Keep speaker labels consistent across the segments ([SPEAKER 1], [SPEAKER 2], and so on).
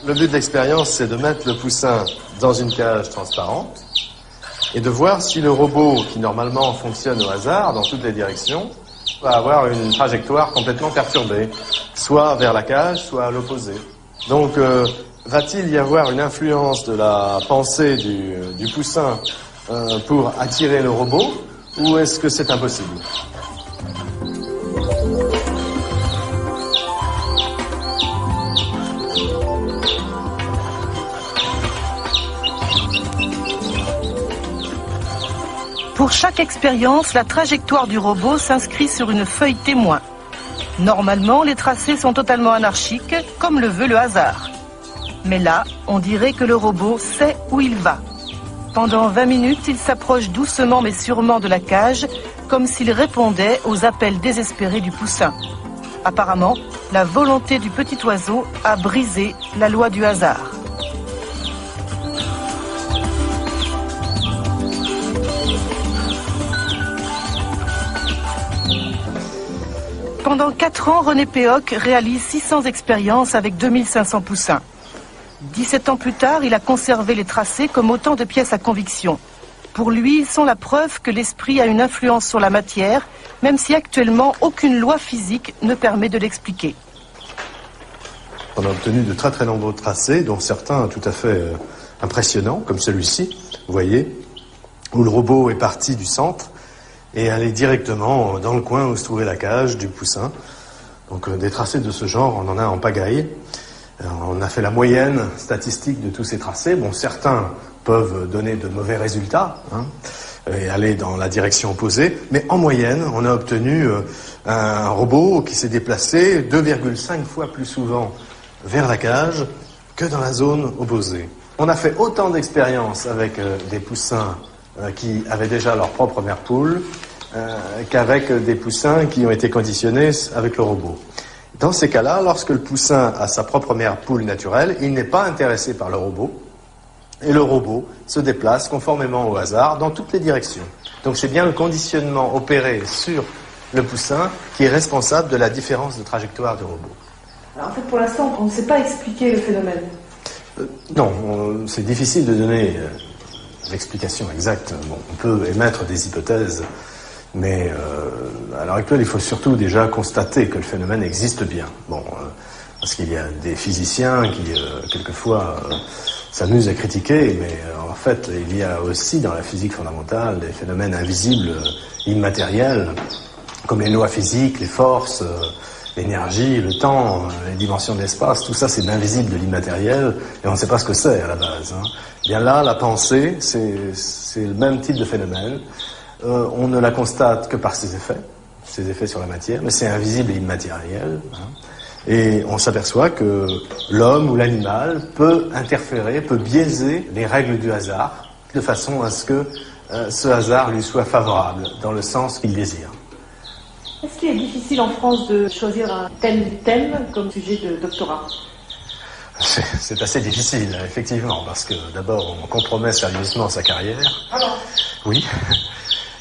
[SPEAKER 1] Le but de l'expérience, c'est de mettre le poussin dans une cage transparente et de voir si le robot, qui normalement fonctionne au hasard dans toutes les directions, va avoir une trajectoire complètement perturbée, soit vers la cage, soit à l'opposé. Donc, va-t-il y avoir une influence de la pensée du poussin pour attirer le robot, ou est-ce que c'est impossible ?
[SPEAKER 2] Pour chaque expérience, la trajectoire du robot s'inscrit sur une feuille témoin. Normalement, les tracés sont totalement anarchiques, comme le veut le hasard. Mais là, on dirait que le robot sait où il va. Pendant 20 minutes, il s'approche doucement mais sûrement de la cage, comme s'il répondait aux appels désespérés du poussin. Apparemment, la volonté du petit oiseau a brisé la loi du hasard. Pendant 4 ans, René Péoc réalise 600 expériences avec 2500 poussins. 17 ans plus tard, il a conservé les tracés comme autant de pièces à conviction. Pour lui, ils sont la preuve que l'esprit a une influence sur la matière, même si actuellement aucune loi physique ne permet de l'expliquer.
[SPEAKER 1] On a obtenu de très très nombreux tracés, dont certains tout à fait impressionnants, comme celui-ci, vous voyez, où le robot est parti du centre et allé directement dans le coin où se trouvait la cage du poussin. Donc des tracés de ce genre, on en a en pagaille. On a fait la moyenne statistique de tous ces tracés. Bon, certains peuvent donner de mauvais résultats et aller dans la direction opposée, mais en moyenne, on a obtenu un robot qui s'est déplacé 2,5 fois plus souvent vers la cage que dans la zone opposée. On a fait autant d'expériences avec des poussins qui avaient déjà leur propre mère poule qu'avec des poussins qui ont été conditionnés avec le robot. Dans ces cas-là, lorsque le poussin a sa propre mère poule naturelle, il n'est pas intéressé par le robot, et le robot se déplace conformément au hasard dans toutes les directions. Donc c'est bien le conditionnement opéré sur le poussin qui est responsable de la différence de trajectoire du robot.
[SPEAKER 2] Alors en fait, pour l'instant, on ne sait pas expliquer le phénomène.
[SPEAKER 1] Non, c'est difficile de donner l'explication exacte. Bon, on peut émettre des hypothèses, mais à l'heure actuelle, il faut surtout déjà constater que le phénomène existe bien. Bon, parce qu'il y a des physiciens qui, quelquefois, s'amusent à critiquer, mais en fait, il y a aussi dans la physique fondamentale des phénomènes invisibles, immatériels, comme les lois physiques, les forces, l'énergie, le temps, les dimensions de l'espace. Tout ça, c'est de l'invisible, de l'immatériel, et on ne sait pas ce que c'est à la base. Bien là, la pensée, c'est le même type de phénomène. On ne la constate que par ses effets sur la matière, mais c'est invisible et immatériel. Et on s'aperçoit que l'homme ou l'animal peut interférer, peut biaiser les règles du hasard, de façon à ce que ce hasard lui soit favorable, dans le sens qu'il désire.
[SPEAKER 2] Est-ce qu'il est difficile en France de choisir un tel thème comme sujet de doctorat ?
[SPEAKER 1] C'est assez difficile, effectivement, parce que d'abord, on compromet sérieusement sa carrière. Oui.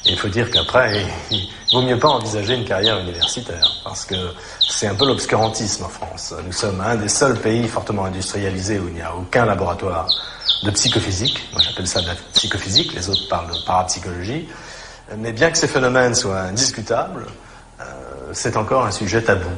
[SPEAKER 1] Et il faut dire qu'après, il vaut mieux pas envisager une carrière universitaire, parce que c'est un peu l'obscurantisme en France. Nous sommes un des seuls pays fortement industrialisés où il n'y a aucun laboratoire de psychophysique. Moi, j'appelle ça de la psychophysique, les autres parlent de parapsychologie. Mais bien que ces phénomènes soient indiscutables, c'est encore un sujet tabou.